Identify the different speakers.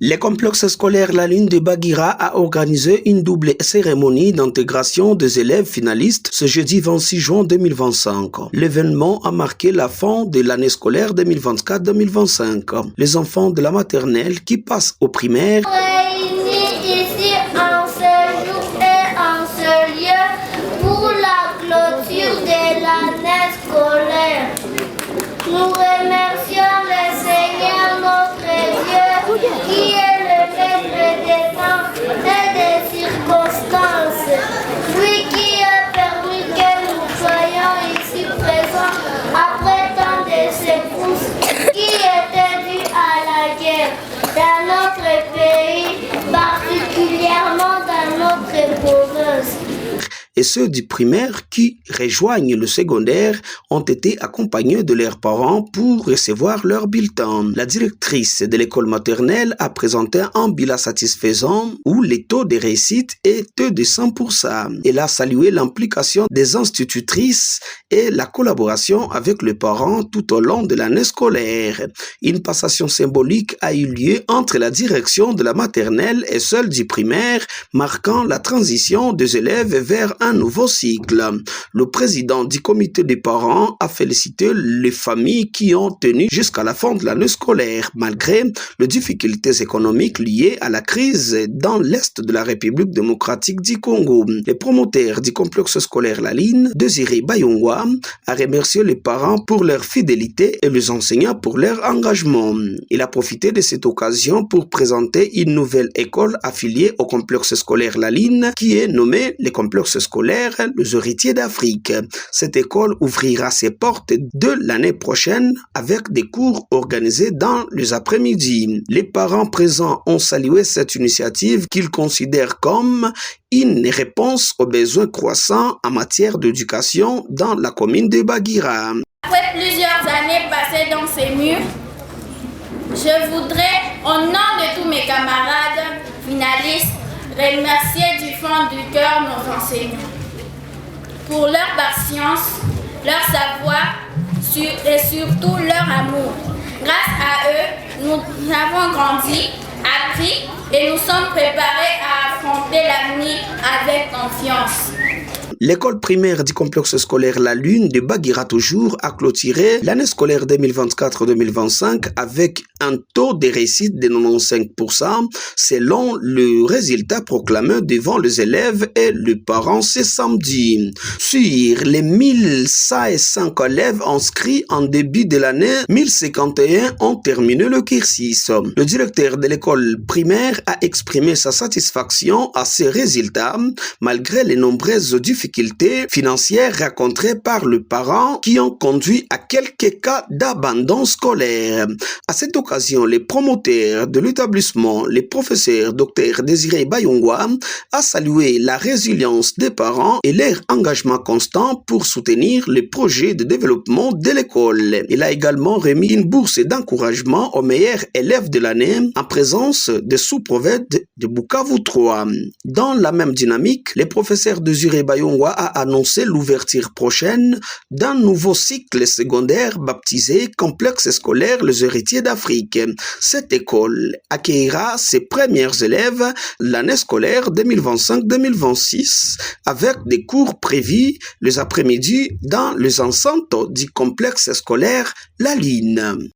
Speaker 1: Le complexe scolaire La Lune de Baguira a organisé une double cérémonie d'intégration des élèves finalistes ce jeudi 26 juin 2025. L'événement a marqué la fin de l'année scolaire 2024-2025. Les enfants de la maternelle qui passent au primaire
Speaker 2: réunis ici en ce jour et en ce lieu pour la clôture de l'année scolaire. Nous remercions le Seigneur notre Dieu qui est le maître des temps et des circonstances, lui qui a permis que nous soyons ici présents après tant de secousses qui étaient dues à la guerre dans notre pays, particulièrement dans notre province.
Speaker 1: Et ceux du primaire qui rejoignent le secondaire ont été accompagnés de leurs parents pour recevoir leur bulletin. La directrice de l'école maternelle a présenté un bilan satisfaisant où les taux de réussite étaient de 100%. Elle a salué l'implication des institutrices et la collaboration avec les parents tout au long de l'année scolaire. Une passation symbolique a eu lieu entre la direction de la maternelle et celle du primaire, marquant la transition des élèves vers un nouveau cycle. Le président du comité des parents a félicité les familles qui ont tenu jusqu'à la fin de l'année scolaire, malgré les difficultés économiques liées à la crise dans l'Est de la République démocratique du Congo. Le promoteur du complexe scolaire La Lune, Désiré Bayongwa, a remercié les parents pour leur fidélité et les enseignants pour leur engagement. Il a profité de cette occasion pour présenter une nouvelle école affiliée au complexe scolaire La Lune qui est nommée le complexe scolaire Les Héritiers d'Afrique. Cette école ouvrira ses portes de l'année prochaine avec des cours organisés dans les après-midi. Les parents présents ont salué cette initiative qu'ils considèrent comme une réponse aux besoins croissants en matière d'éducation dans la commune de Baguira.
Speaker 3: Après plusieurs années passées dans ces murs, je voudrais, au nom de tous mes camarades finalistes, remercier du fond du cœur nos enseignants pour leur patience, leur savoir et surtout leur amour. Grâce à eux, nous avons grandi, appris et nous sommes préparés à affronter l'avenir avec confiance.
Speaker 1: L'école primaire du complexe scolaire La Lune de Baguira toujours a clôturé l'année scolaire 2024-2025 avec un taux de réussite de 95% selon le résultat proclamé devant les élèves et les parents ce samedi. Sur les 1105 élèves inscrits en début de l'année, 1051 ont terminé le cursus. Le directeur de l'école primaire a exprimé sa satisfaction à ces résultats malgré les nombreuses difficultés financières rencontrées par les parents qui ont conduit à quelques cas d'abandon scolaire. À cette occasion, les promoteurs de l'établissement, le professeur Dr Désiré Bayongwa, a salué la résilience des parents et leur engagement constant pour soutenir les projets de développement de l'école. Il a également remis une bourse d'encouragement aux meilleurs élèves de l'année en présence des sous-préfets de Bukavu 3. Dans la même dynamique, le professeur Désiré Bayongwa a annoncé l'ouverture prochaine d'un nouveau cycle secondaire baptisé Complexe scolaire Les Héritiers d'Afrique. Cette école accueillera ses premiers élèves l'année scolaire 2025-2026 avec des cours prévus les après-midi dans les enceintes du complexe scolaire La Lune.